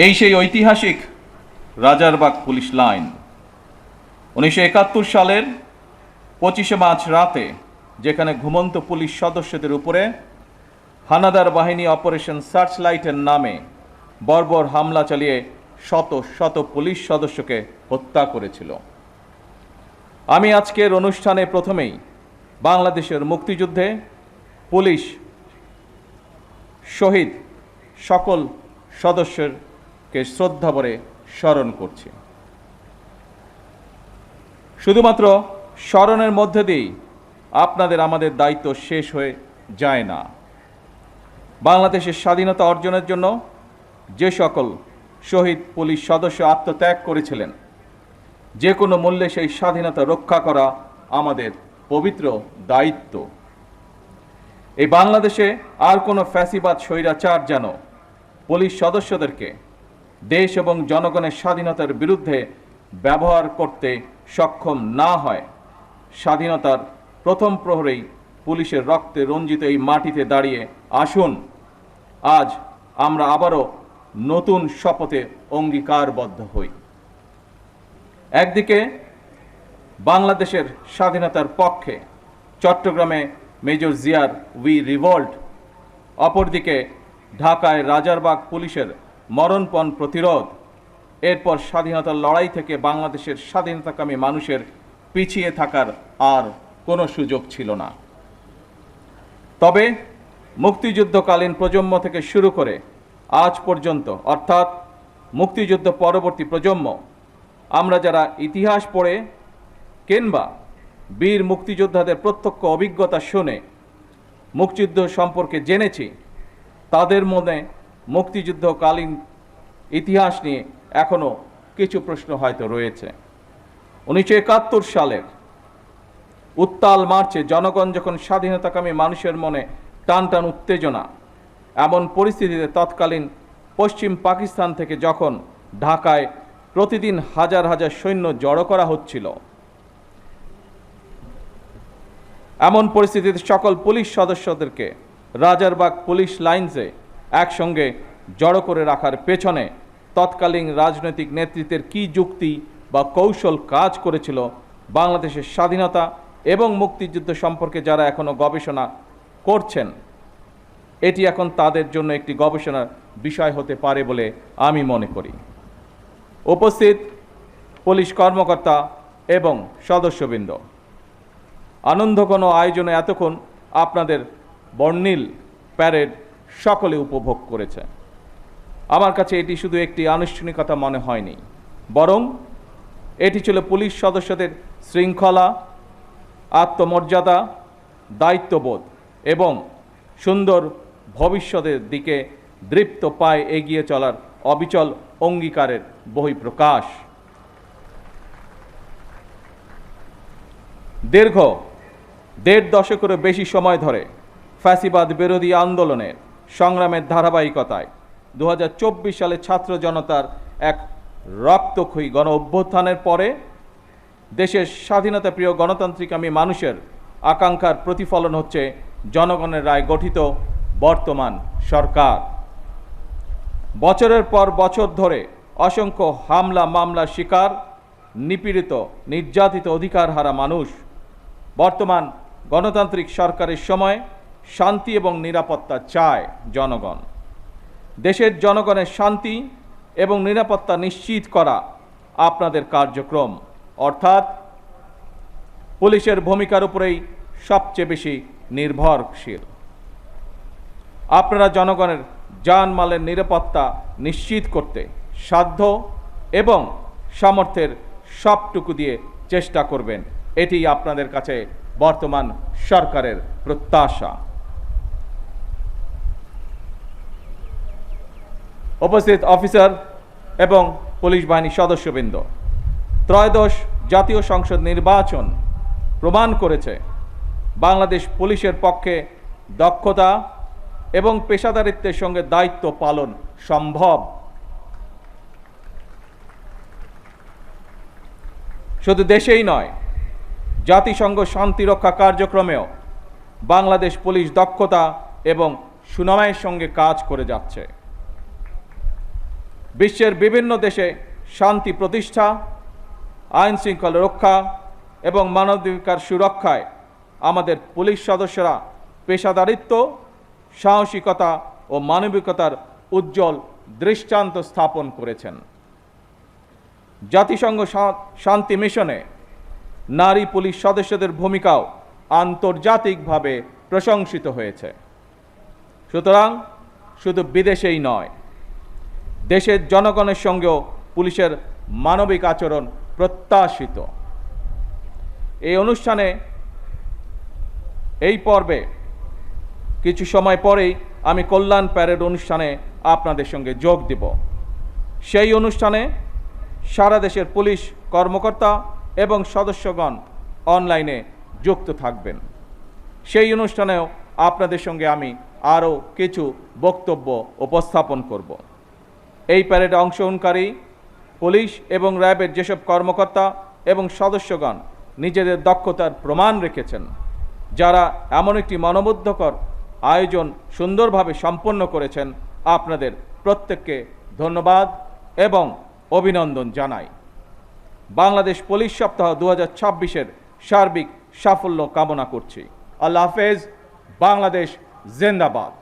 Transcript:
এই সেই ঐতিহাসিক রাজারবাগ পুলিশ লাইন। 1971 সালের 25শে মার্চ রাতে যেখানে ঘুমন্ত পুলিশ সদস্যদের উপরে হানাদার বাহিনী অপারেশন সার্চলাইটের নামে বর্বর হামলা চালিয়ে শত শত পুলিশ সদস্যকে হত্যা করেছিল। আমি আজকের অনুষ্ঠানে প্রথমেই বাংলাদেশের মুক্তিযুদ্ধে পুলিশ শহীদ সকল সদস্যকে শ্রদ্ধা ভরে স্মরণ করছি। শুধুমাত্র স্মরণের মধ্যে দিয়েই আমাদের দায়িত্ব শেষ হয়ে যায় না। বাংলাদেশের স্বাধীনতা অর্জনের জন্য যে সকল শহীদ পুলিশ সদস্য আত্মত্যাগ করেছিলেন, যে কোনো মূল্যে সেই স্বাধীনতা রক্ষা করা আমাদের পবিত্র দায়িত্ব। এই বাংলাদেশে আর কোনো ফ্যাসিবাদ স্বৈরাচার যেন পুলিশ সদস্যদেরকে দেশ এবং জনগণের স্বাধীনতার বিরুদ্ধে ব্যবহার করতে সক্ষম না হয়। স্বাধীনতার প্রথম প্রহরেই পুলিশের রক্তে রঞ্জিত এই মাটিতে দাঁড়িয়ে আসুন আজ আমরা আবারও নতুন শপথে অঙ্গীকারবদ্ধ হই। একদিকে বাংলাদেশের স্বাধীনতার পক্ষে চট্টগ্রামে মেজর জিয়ার উই রিভল্ট, অপরদিকে ঢাকায় রাজারবাগ পুলিশের মরণপণ প্রতিরোধ। এরপর স্বাধীনতার লড়াই থেকে বাংলাদেশের স্বাধীনতাকামী মানুষের পিছিয়ে থাকার আর কোনো সুযোগ ছিল না। তবে মুক্তিযুদ্ধকালীন প্রজন্ম থেকে শুরু করে আজ পর্যন্ত, অর্থাৎ মুক্তিযুদ্ধ পরবর্তী প্রজন্ম, আমরা যারা ইতিহাস পড়ে কিংবা বীর মুক্তিযোদ্ধাদের প্রত্যক্ষ অভিজ্ঞতা শুনে মুক্তিযুদ্ধ সম্পর্কে জেনেছি, তাদের মনে মুক্তিযুদ্ধকালীন ইতিহাস নিয়ে এখনও কিছু প্রশ্ন হয়তো রয়েছে। 1971 সালের উত্তাল মার্চে জনগণ যখন স্বাধীনতাকামী মানুষের মনে টান টান উত্তেজনা, এমন পরিস্থিতিতে তৎকালীন পশ্চিম পাকিস্তান থেকে যখন ঢাকায় প্রতিদিন হাজার হাজার সৈন্য জড়ো করা হচ্ছিল, এমন পরিস্থিতিতে সকল পুলিশ সদস্যদেরকে রাজারবাগ পুলিশ লাইন্সে একসঙ্গে জড়ো করে রাখার পেছনে তৎকালীন রাজনৈতিক নেতৃত্বের কী যুক্তি বা কৌশল কাজ করেছিল, বাংলাদেশের স্বাধীনতা এবং মুক্তিযুদ্ধ সম্পর্কে যারা এখনও গবেষণা করছেন, এটি এখন তাদের জন্য একটি গবেষণার বিষয় হতে পারে বলে আমি মনে করি। উপস্থিত পুলিশ কর্মকর্তা এবং সদস্যবৃন্দ, আনন্দঘন আয়োজনে এতক্ষণ আপনাদের বর্ণিল প্যারেড সকলে উপভোগ করেছে। আমার কাছে এটি শুধু একটি আনুষ্ঠানিকতা মনে হয়নি, বরং এটি ছিল পুলিশ সদস্যদের শৃঙ্খলা, আত্মমর্যাদা, দায়িত্ববোধ এবং সুন্দর ভবিষ্যতের দিকে দৃপ্ত পায়ে এগিয়ে চলার অবিচল অঙ্গীকারের বহিঃপ্রকাশ। দীর্ঘ 1.5 দশকেরও বেশি সময় ধরে ফ্যাসিবাদ বিরোধী আন্দোলনের সংগ্রামের ধারাবাহিকতায় 2024 সালে ছাত্র জনতার এক রক্তক্ষয়ী গণ অভ্যুত্থানের পরে দেশের স্বাধীনতাপ্রিয় গণতান্ত্রিকামী মানুষের আকাঙ্ক্ষার প্রতিফলন হচ্ছে জনগণের রায় গঠিত বর্তমান সরকার। বছরের পর বছর ধরে অসংখ্য হামলা মামলার শিকার, নিপীড়িত নির্যাতিত অধিকারহারা মানুষ। বর্তমান গণতান্ত্রিক সরকারের সময় শান্তি এবং নিরাপত্তা চায় জনগণ। দেশের জনগণের শান্তি এবং নিরাপত্তা নিশ্চিত করা আপনাদের কার্যক্রম, অর্থাৎ পুলিশের ভূমিকার উপরেই সবচেয়ে বেশি নির্ভরশীল। আপনারা জনগণের জানমালের নিরাপত্তা নিশ্চিত করতে সাধ্য এবং সামর্থ্যের সবটুকু দিয়ে চেষ্টা করবেন, এটি আপনাদের কাছে বর্তমান সরকারের প্রত্যাশা। উপস্থিত অফিসার এবং পুলিশ বাহিনীর সদস্যবৃন্দ, ত্রয়োদশ জাতীয় সংসদ নির্বাচন প্রমাণ করেছে বাংলাদেশ পুলিশের পক্ষে দক্ষতা এবং পেশাদারিত্বের সঙ্গে দায়িত্ব পালন সম্ভব। শুধু দেশেই নয়, জাতিসংঘ শান্তিরক্ষা কার্যক্রমেও বাংলাদেশ পুলিশ দক্ষতা এবং সুনামের সঙ্গে কাজ করে যাচ্ছে। বিশ্বের বিভিন্ন দেশে শান্তি প্রতিষ্ঠা, আইন শৃঙ্খলা রক্ষা এবং মানবাধিকার সুরক্ষায় আমাদের পুলিশ সদস্যরা পেশাদারিত্ব, সাহসিকতা ও মানবিকতার উজ্জ্বল দৃষ্টান্ত স্থাপন করেছেন। জাতিসংঘ শান্তি মিশনে নারী পুলিশ সদস্যদের ভূমিকাও আন্তর্জাতিকভাবে প্রশংসিত হয়েছে। সুতরাং শুধু বিদেশেই নয়, দেশের জনগণের সঙ্গেও পুলিশের মানবিক আচরণ প্রত্যাশিত। এই অনুষ্ঠানে, এই পর্বে কিছু সময় পরেই আমি কল্যাণ প্যারেড অনুষ্ঠানে আপনাদের সঙ্গে যোগ দেব। সেই অনুষ্ঠানে সারা দেশের পুলিশ কর্মকর্তা এবং সদস্যগণ অনলাইনে যুক্ত থাকবেন। সেই অনুষ্ঠানেও আপনাদের সঙ্গে আমি আরও কিছু বক্তব্য উপস্থাপন করব। এই প্যারেডে অংশগ্রহণকারী পুলিশ এবং র্যাবের যেসব কর্মকর্তা এবং সদস্যগণ নিজেদের দক্ষতার প্রমাণ রেখেছেন, যারা এমন একটি মনোমুগ্ধকর আয়োজন সুন্দরভাবে সম্পন্ন করেছেন, আপনাদের প্রত্যেককে ধন্যবাদ এবং অভিনন্দন জানাই। বাংলাদেশ পুলিশ সপ্তাহ 2026-এর সার্বিক সাফল্য কামনা করছি। আল্লাহ হাফেজ। বাংলাদেশ জিন্দাবাদ।